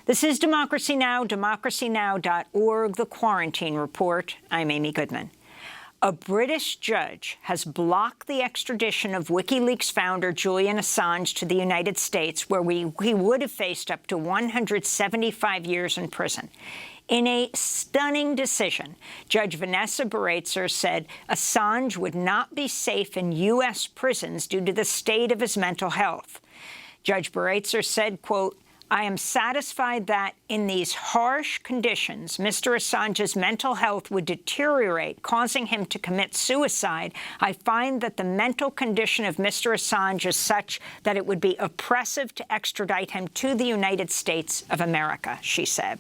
This is Democracy Now!, democracynow.org, The Quarantine Report. I'm Amy Goodman. A British judge has blocked the extradition of WikiLeaks founder Julian Assange to the United States, where he would have faced up to 175 years in prison. In a stunning decision, Judge Vanessa Baraitser said Assange would not be safe in U.S. prisons due to the state of his mental health. Judge Baraitser said, quote, "I am satisfied that in these harsh conditions, Mr. Assange's mental health would deteriorate, causing him to commit suicide. I find that the mental condition of Mr. Assange is such that it would be oppressive to extradite him to the United States of America," she said.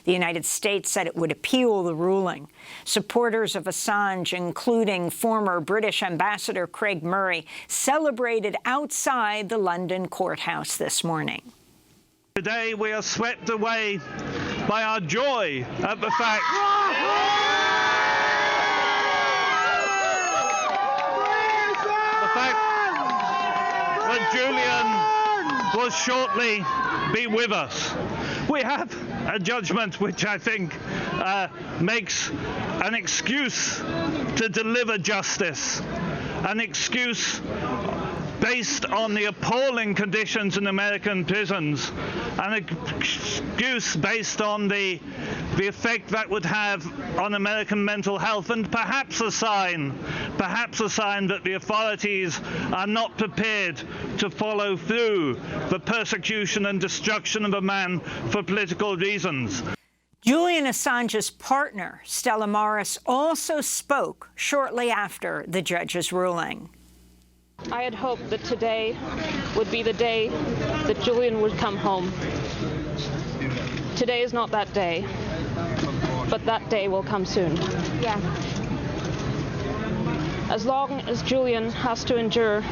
The United States said it would appeal the ruling. Supporters of Assange, including former British Ambassador Craig Murray, celebrated outside the London courthouse this morning. Today we are swept away by our joy at the fact that Julian will shortly be with us. We have a judgment which I think makes an excuse to deliver justice, an excuse based on the appalling conditions in American prisons, an excuse based on the effect that would have on American mental health, and perhaps a sign that the authorities are not prepared to follow through the persecution and destruction of a man for political reasons. Julian Assange's partner, Stella Morris, also spoke shortly after the judge's ruling. I had hoped that today would be the day that Julian would come home. Today is not that day, but that day will come soon. Yeah. As long as Julian has to endure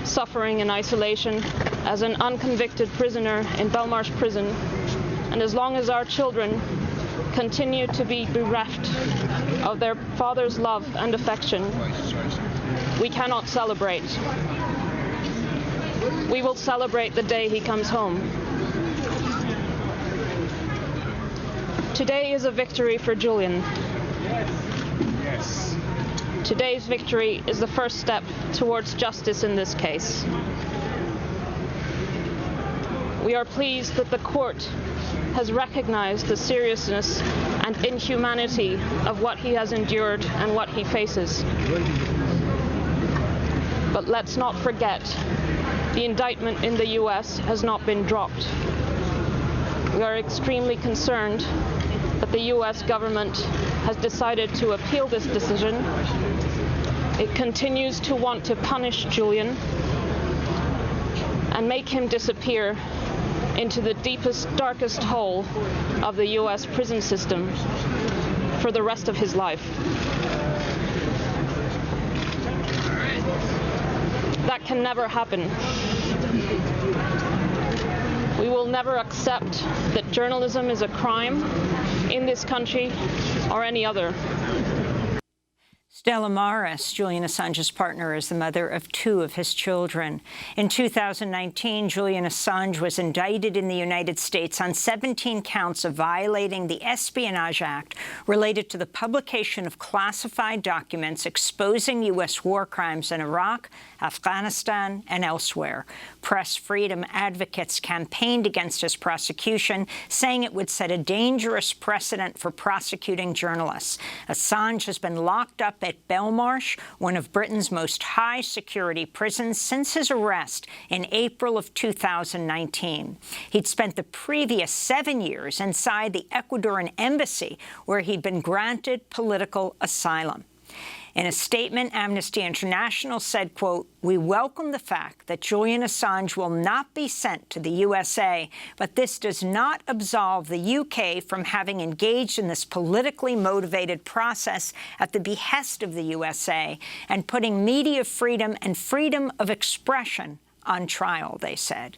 suffering in isolation as an unconvicted prisoner in Belmarsh prison, and as long as our children continue to be bereft of their father's love and affection, we cannot celebrate. We will celebrate the day he comes home. Today is a victory for Julian. Yes. Today's victory is the first step towards justice in this case. We are pleased that the court has recognized the seriousness and inhumanity of what he has endured and what he faces. But let's not forget, the indictment in the U.S. has not been dropped. We are extremely concerned that the U.S. government has decided to appeal this decision. It continues to want to punish Julian and make him disappear into the deepest, darkest hole of the U.S. prison system for the rest of his life. That can never happen. We will never accept that journalism is a crime in this country or any other. Stella Morris, Julian Assange's partner, is the mother of two of his children. In 2019, Julian Assange was indicted in the United States on 17 counts of violating the Espionage Act related to the publication of classified documents exposing U.S. war crimes in Iraq, Afghanistan, and elsewhere. Press freedom advocates campaigned against his prosecution, saying it would set a dangerous precedent for prosecuting journalists. Assange has been locked up at Belmarsh, one of Britain's most high-security prisons, since his arrest in April of 2019. He'd spent the previous 7 years inside the Ecuadorian embassy, where he'd been granted political asylum. In a statement, Amnesty International said, quote, "We welcome the fact that Julian Assange will not be sent to the USA, but this does not absolve the UK from having engaged in this politically motivated process at the behest of the USA and putting media freedom and freedom of expression on trial," they said.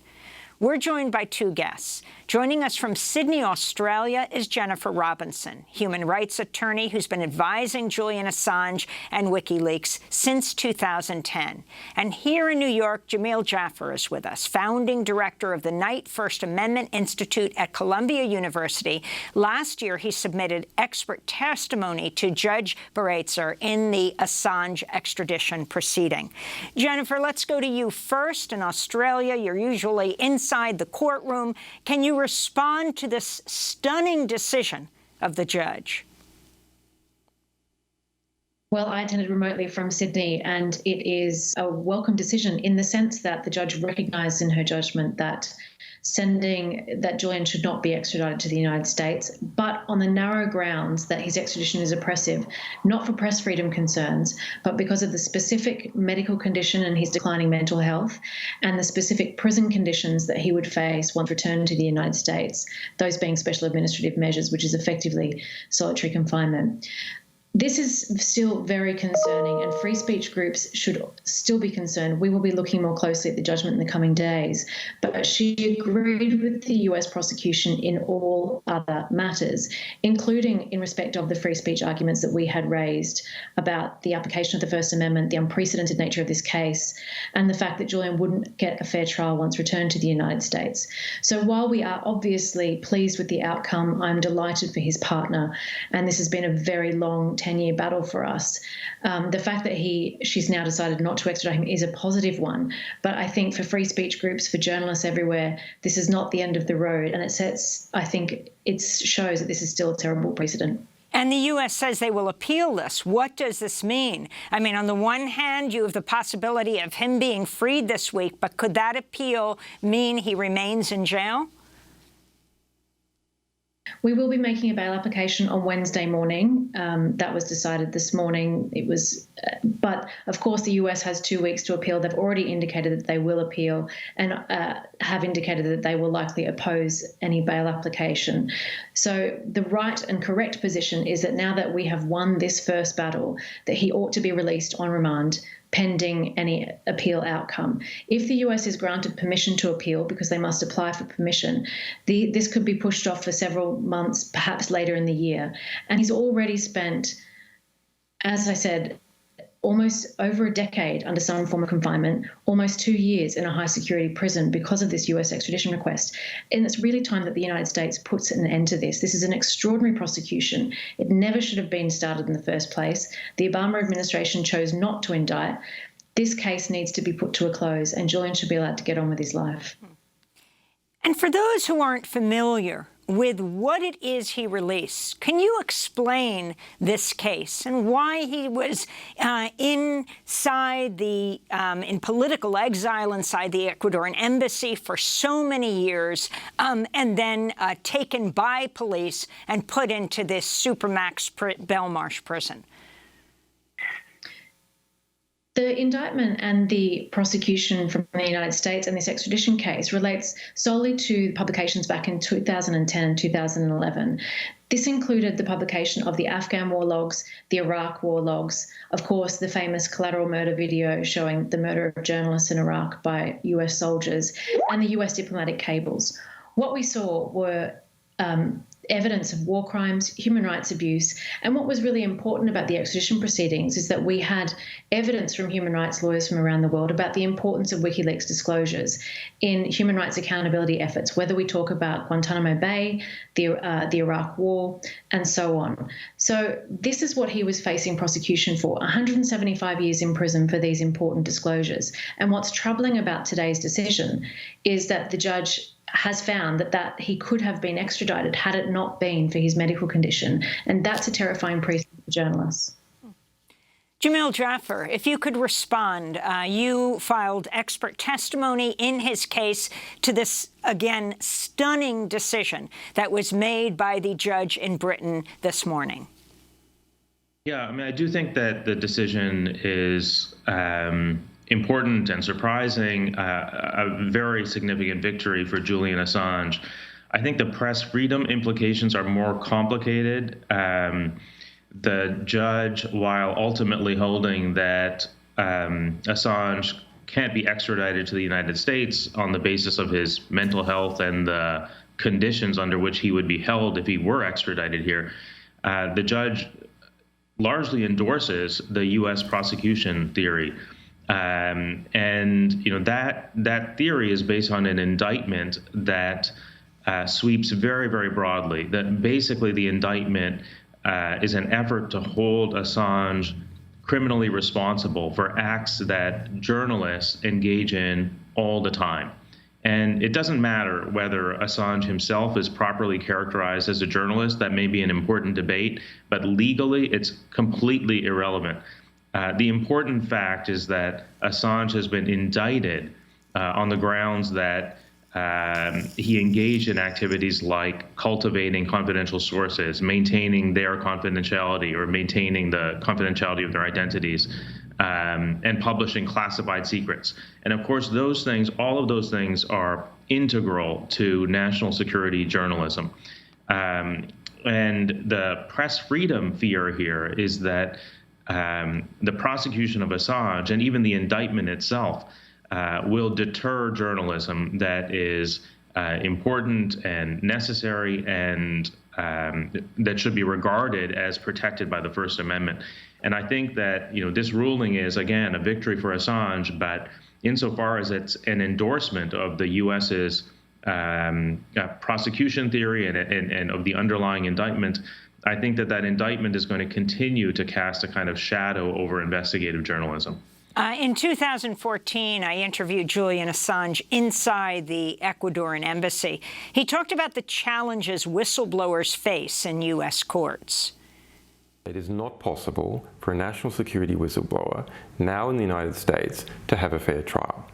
We're joined by two guests. Joining us from Sydney, Australia, is Jennifer Robinson, human rights attorney who's been advising Julian Assange and WikiLeaks since 2010. And here in New York, Jameel Jaffer is with us, founding director of the Knight First Amendment Institute at Columbia University. Last year, he submitted expert testimony to Judge Baraitser in the Assange extradition proceeding. Jennifer, let's go to you first. In Australia, you're usually inside the courtroom. Can you respond to this stunning decision of the judge? Well, I attended remotely from Sydney, and it is a welcome decision in the sense that the judge recognised in her judgment that Julian should not be extradited to the United States, but on the narrow grounds that his extradition is oppressive, not for press freedom concerns, but because of the specific medical condition and his declining mental health and the specific prison conditions that he would face once returned to the United States, those being special administrative measures, which is effectively solitary confinement. This is still very concerning, and free speech groups should still be concerned. We will be looking more closely at the judgment in the coming days. But she agreed with the US prosecution in all other matters, including in respect of the free speech arguments that we had raised about the application of the First Amendment, the unprecedented nature of this case, and the fact that Julian wouldn't get a fair trial once returned to the United States. So while we are obviously pleased with the outcome, I'm delighted for his partner, and this has been a very long 10-year battle for us. The fact that she's now decided not to extradite him is a positive one. But I think for free speech groups, for journalists everywhere, this is not the end of the road. And it shows that this is still a terrible precedent. And the U.S. says they will appeal this. What does this mean? I mean, on the one hand, you have the possibility of him being freed this week, but could that appeal mean he remains in jail? We will be making a bail application on Wednesday morning. That was decided this morning. But of course, the US has 2 weeks to appeal. They've already indicated that they will appeal and have indicated that they will likely oppose any bail application. So the right and correct position is that now that we have won this first battle, that he ought to be released on remand pending any appeal outcome. If the US is granted permission to appeal, because they must apply for permission, this could be pushed off for several months, perhaps later in the year. And he's already spent, as I said, almost over a decade under some form of confinement, almost 2 years in a high-security prison because of this US extradition request. And it's really time that the United States puts an end to this. This is an extraordinary prosecution. It never should have been started in the first place. The Obama administration chose not to indict. This case needs to be put to a close, and Julian should be allowed to get on with his life. And for those who aren't familiar with what it is he released, can you explain this case and why he was inside in political exile inside the Ecuadorian embassy for so many years, and then taken by police and put into this supermax Belmarsh prison? The indictment and the prosecution from the United States and this extradition case relates solely to publications back in 2010 and 2011. This included the publication of the Afghan war logs, the Iraq war logs, of course, the famous collateral murder video showing the murder of journalists in Iraq by US soldiers, and the US diplomatic cables. What we saw were evidence of war crimes, human rights abuse. And what was really important about the extradition proceedings is that we had evidence from human rights lawyers from around the world about the importance of WikiLeaks disclosures in human rights accountability efforts, whether we talk about Guantanamo Bay, the Iraq War, and so on. So this is what he was facing prosecution for, 175 years in prison for these important disclosures. And what's troubling about today's decision is that the judge has found that he could have been extradited had it not been for his medical condition. And that's a terrifying precedent for journalists. Jameel Jaffer, if you could respond, you filed expert testimony in his case to this, again, stunning decision that was made by the judge in Britain this morning. Yeah, I mean, I do think that the decision is important and surprising, a very significant victory for Julian Assange. I think the press freedom implications are more complicated. The judge, while ultimately holding that Assange can't be extradited to the United States on the basis of his mental health and the conditions under which he would be held if he were extradited here, the judge largely endorses the U.S. prosecution theory. And that theory is based on an indictment that sweeps very, very broadly. That basically the indictment is an effort to hold Assange criminally responsible for acts that journalists engage in all the time. And it doesn't matter whether Assange himself is properly characterized as a journalist. That may be an important debate, but legally it's completely irrelevant. The important fact is that Assange has been indicted on the grounds that he engaged in activities like cultivating confidential sources, maintaining their confidentiality or maintaining the confidentiality of their identities, and publishing classified secrets. And of course, those things, all of those things are integral to national security journalism. And the press freedom fear here is that the prosecution of Assange and even the indictment itself will deter journalism that is important and necessary and that should be regarded as protected by the First Amendment. And I think that this ruling is, again, a victory for Assange, but insofar as it's an endorsement of the U.S.'s prosecution theory and of the underlying indictment, I think that indictment is going to continue to cast a kind of shadow over investigative journalism. In 2014, I interviewed Julian Assange inside the Ecuadorian embassy. He talked about the challenges whistleblowers face in U.S. courts. It is not possible for a national security whistleblower now in the United States to have a fair trial.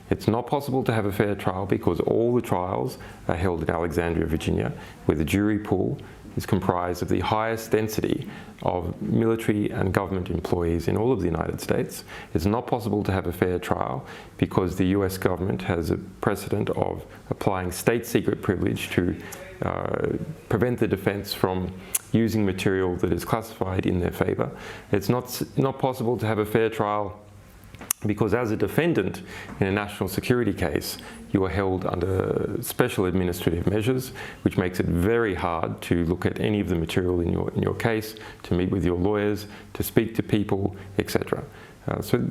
It's not possible to have a fair trial because all the trials are held in Alexandria, Virginia, where the jury pool is comprised of the highest density of military and government employees in all of the United States. It's not possible to have a fair trial because the US government has a precedent of applying state secret privilege to prevent the defense from using material that is classified in their favor. It's not possible to have a fair trial because as a defendant in a national security case, you are held under special administrative measures, which makes it very hard to look at any of the material in your case, to meet with your lawyers, to speak to people, etc. So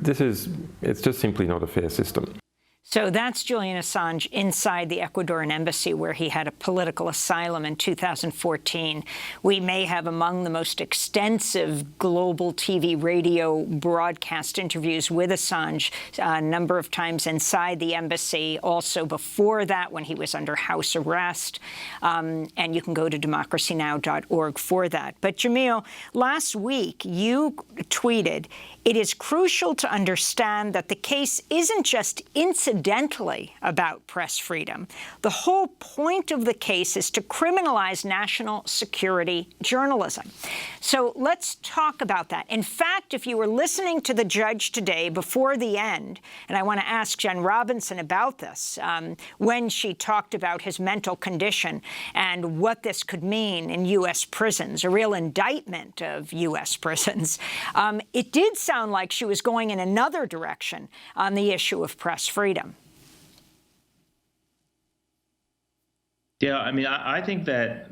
it's just simply not a fair system. So that's Julian Assange inside the Ecuadorian embassy, where he had a political asylum in 2014. We may have among the most extensive global TV, radio broadcast interviews with Assange a number of times inside the embassy, also before that when he was under house arrest. And you can go to democracynow.org for that. But Jameel, last week you tweeted, "It is crucial to understand that the case isn't just incidentally about press freedom. The whole point of the case is to criminalize national security journalism." So let's talk about that. In fact, if you were listening to the judge today before the end, and I want to ask Jen Robinson about this, when she talked about his mental condition and what this could mean in U.S. prisons, a real indictment of U.S. prisons, it did sound like she was going in another direction on the issue of press freedom. Yeah, I mean, I think that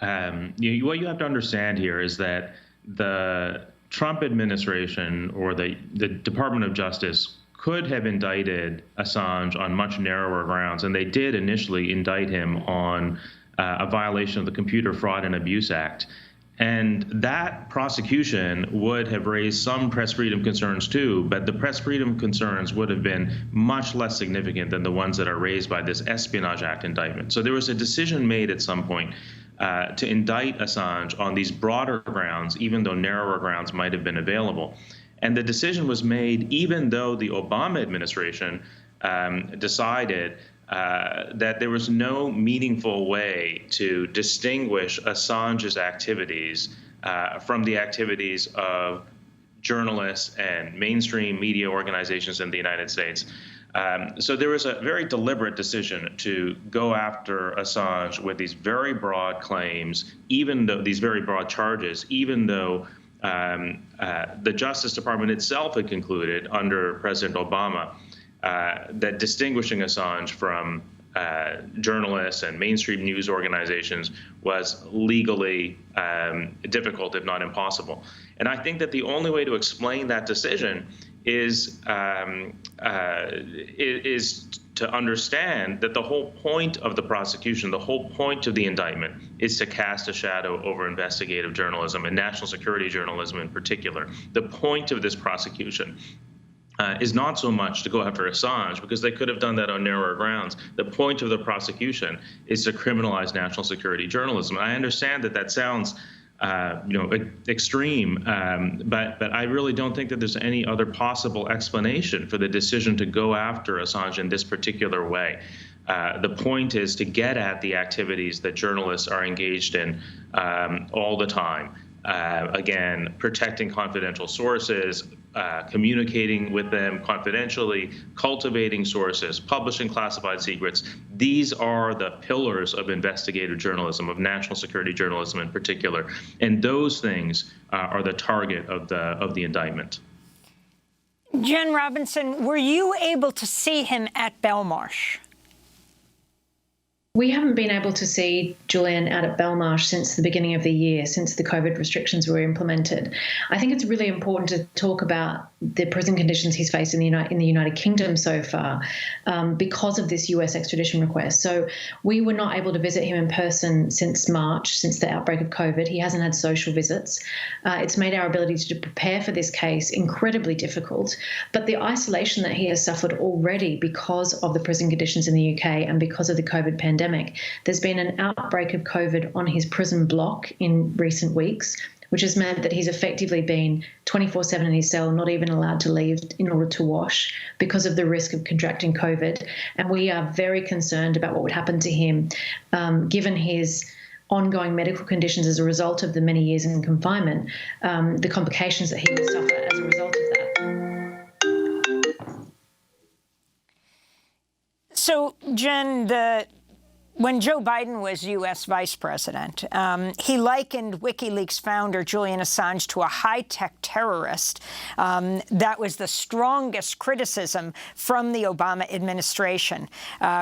what you have to understand here is that the Trump administration or the Department of Justice could have indicted Assange on much narrower grounds, and they did initially indict him on a violation of the Computer Fraud and Abuse Act. And that prosecution would have raised some press freedom concerns too, but the press freedom concerns would have been much less significant than the ones that are raised by this Espionage Act indictment. So there was a decision made at some point to indict Assange on these broader grounds, even though narrower grounds might have been available. And the decision was made even though the Obama administration decided that there was no meaningful way to distinguish Assange's activities from the activities of journalists and mainstream media organizations in the United States. So there was a very deliberate decision to go after Assange with these very broad claims, even though these very broad charges, even though the Justice Department itself had concluded under President Obama that distinguishing Assange from journalists and mainstream news organizations was legally difficult, if not impossible. And I think that the only way to explain that decision is to understand that the whole point of the prosecution, the whole point of the indictment, is to cast a shadow over investigative journalism and national security journalism in particular. The point of this prosecution is not so much to go after Assange, because they could have done that on narrower grounds. The point of the prosecution is to criminalize national security journalism. I understand that that sounds extreme, but I really don't think that there's any other possible explanation for the decision to go after Assange in this particular way. The point is to get at the activities that journalists are engaged in all the time. Again, protecting confidential sources, communicating with them confidentially, cultivating sources, publishing classified secrets. These are the pillars of investigative journalism, of national security journalism in particular. And those things are the target of the indictment. Jen Robinson, were you able to see him at Belmarsh? We haven't been able to see Julian out at Belmarsh since the beginning of the year, since the COVID restrictions were implemented. I think it's really important to talk about the prison conditions he's faced in the United Kingdom so far because of this US extradition request. So we were not able to visit him in person since March, since the outbreak of COVID. He hasn't had social visits. It's made our ability to prepare for this case incredibly difficult. But the isolation that he has suffered already because of the prison conditions in the UK and because of the COVID pandemic, there's been an outbreak of COVID on his prison block in recent weeks, which has meant that he's effectively been 24/7 in his cell, not even allowed to leave in order to wash because of the risk of contracting COVID. And we are very concerned about what would happen to him given his ongoing medical conditions as a result of the many years in confinement, the complications that he would suffer as a result of that. So, Jen, when Joe Biden was U.S. vice president, he likened WikiLeaks founder Julian Assange to a high-tech terrorist. That was the strongest criticism from the Obama administration.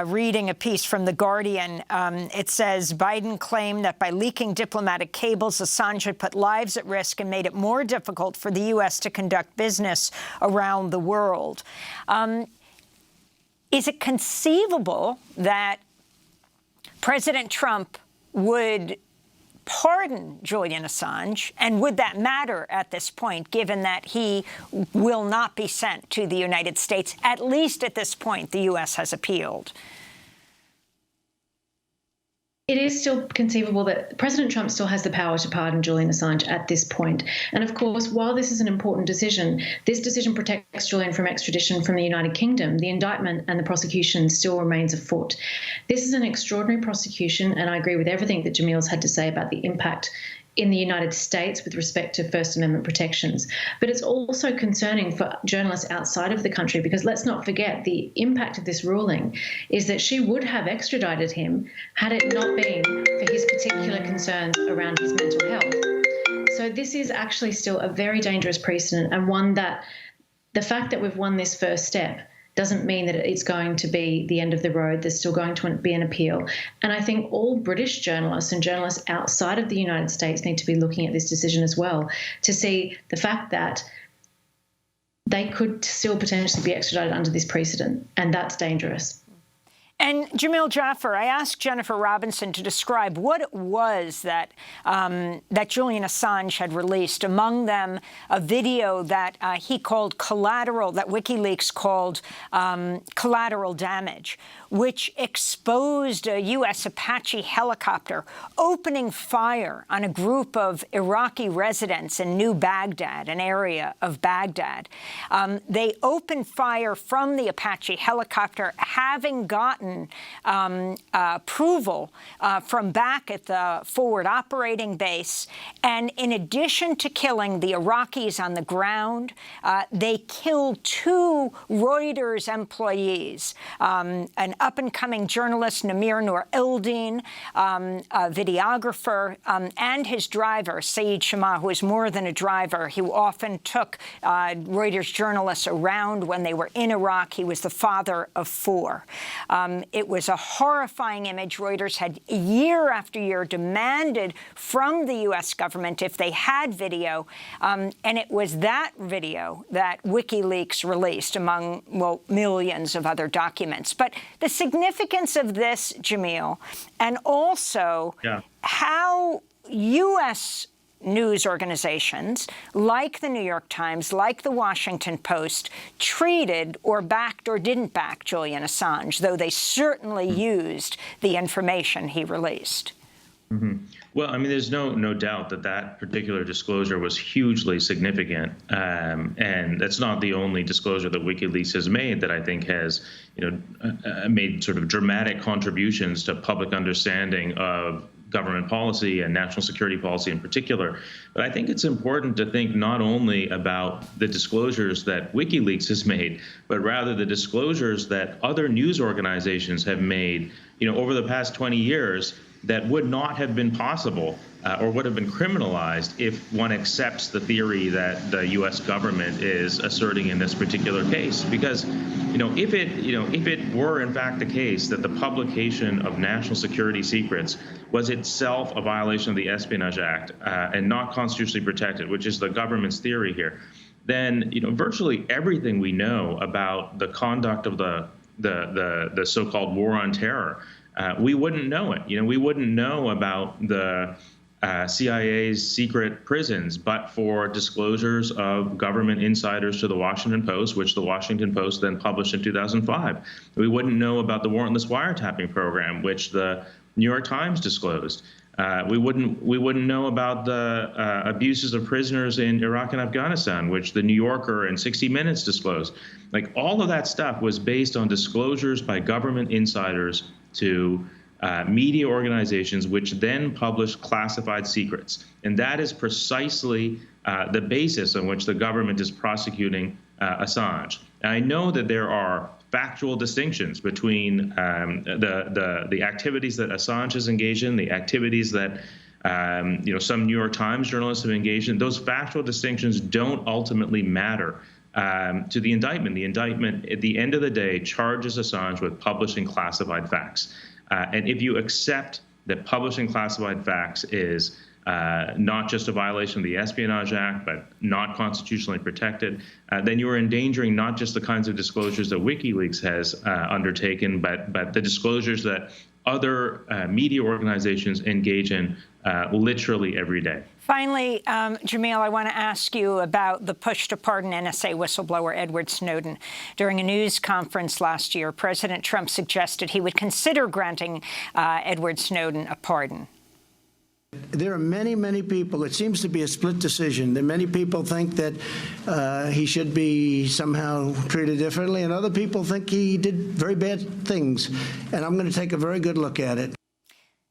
Reading a piece from The Guardian, it says, Biden claimed that by leaking diplomatic cables, Assange had put lives at risk and made it more difficult for the U.S. to conduct business around the world. Is it conceivable that President Trump would pardon Julian Assange, and would that matter at this point, given that he will not be sent to the United States? At least at this point, the U.S. has appealed. It is still conceivable that President Trump still has the power to pardon Julian Assange at this point. And of course, while this is an important decision, this decision protects Julian from extradition from the United Kingdom. The indictment and the prosecution still remains afoot. This is an extraordinary prosecution, and I agree with everything that Jameel's had to say about the impact in the United States with respect to First Amendment protections. But it's also concerning for journalists outside of the country, because let's not forget the impact of this ruling is that she would have extradited him had it not been for his particular concerns around his mental health. So this is actually still a very dangerous precedent, and one that the fact that we've won this first step doesn't mean that it's going to be the end of the road. There's still going to be an appeal. And I think all British journalists and journalists outside of the United States need to be looking at this decision as well, to see the fact that they could still potentially be extradited under this precedent, and that's dangerous. And Jameel Jaffer, I asked Jennifer Robinson to describe what it was that that Julian Assange had released. Among them, a video that he called collateral, that WikiLeaks called collateral damage, which exposed a U.S. Apache helicopter opening fire on a group of Iraqi residents in New Baghdad, an area of Baghdad. They opened fire from the Apache helicopter, having gotten gotten approval from back at the forward operating base. And in addition to killing the Iraqis on the ground, they killed 2 Reuters employees, an up-and-coming journalist, Namir Noor-Eldin, a videographer, and his driver, Saeed Shama, who is more than a driver. He often took Reuters journalists around when they were in Iraq. He was the father of 4. It was a horrifying image. Reuters had year after year demanded from the U.S. government if they had video, and it was that video that WikiLeaks released among, well, millions of other documents. But the significance of this, Jameel, and also how U.S. news organizations like the New York Times, like the Washington Post, treated or backed or didn't back Julian Assange, though they certainly used the information he released. Well, I mean, there's no doubt that that particular disclosure was hugely significant, and that's not the only disclosure that WikiLeaks has made that I think has, made sort of dramatic contributions to public understanding of government policy and national security policy in particular. But I think it's important to think not only about the disclosures that WikiLeaks has made, but rather the disclosures that other news organizations have made, over the past 20 years that would not have been possible or would have been criminalized if one accepts the theory that the U.S. government is asserting in this particular case. Because, if it were in fact the case that the publication of national security secrets was itself a violation of the Espionage Act and not constitutionally protected, which is the government's theory here, then virtually everything we know about the conduct of the so-called war on terror, we wouldn't know it. We wouldn't know about the CIA's secret prisons, but for disclosures of government insiders to the Washington Post, which the Washington Post then published in 2005. We wouldn't know about the warrantless wiretapping program, which the New York Times disclosed. We wouldn't know about the abuses of prisoners in Iraq and Afghanistan, which the New Yorker and 60 Minutes disclosed. Like, all of that stuff was based on disclosures by government insiders to media organizations, which then published classified secrets. And that is precisely the basis on which the government is prosecuting Assange. And I know that there are factual distinctions between the activities that Assange has engaged in, the activities that some New York Times journalists have engaged in. Those factual distinctions don't ultimately matter to the indictment. The indictment, at the end of the day, charges Assange with publishing classified facts. And if you accept that publishing classified facts is not just a violation of the Espionage Act, but not constitutionally protected, then you are endangering not just the kinds of disclosures that WikiLeaks has undertaken, but the disclosures that other media organizations engage in literally every day. Finally, Jameel, I want to ask you about the push to pardon NSA whistleblower Edward Snowden. During a news conference last year, President Trump suggested he would consider granting Edward Snowden a pardon. There are many, many people. It seems to be a split decision. That many people think that he should be somehow treated differently, and other people think he did very bad things. And I'm going to take a very good look at it.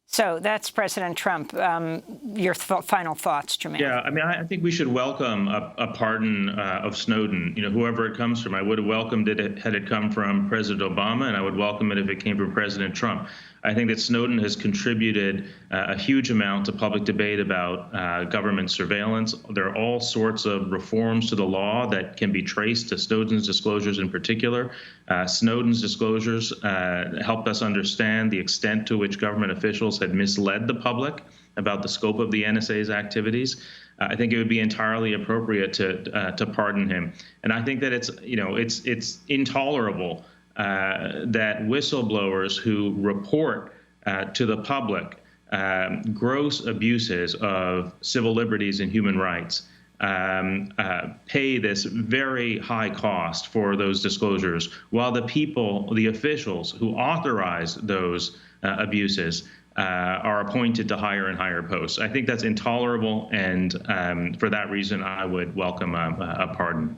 So that's President Trump. Your final thoughts, Jameel? Yeah, I mean, I think we should welcome a pardon of Snowden, whoever it comes from. I would have welcomed it had it come from President Obama, and I would welcome it if it came from President Trump. I think that Snowden has contributed a huge amount to public debate about government surveillance. There are all sorts of reforms to the law that can be traced to Snowden's disclosures in particular. Snowden's disclosures helped us understand the extent to which government officials had misled the public about the scope of the NSA's activities. I think it would be entirely appropriate to pardon him. And I think that it's intolerable that whistleblowers who report to the public gross abuses of civil liberties and human rights pay this very high cost for those disclosures, while the officials who authorize those abuses are appointed to higher and higher posts. I think that's intolerable, and for that reason, I would welcome a pardon.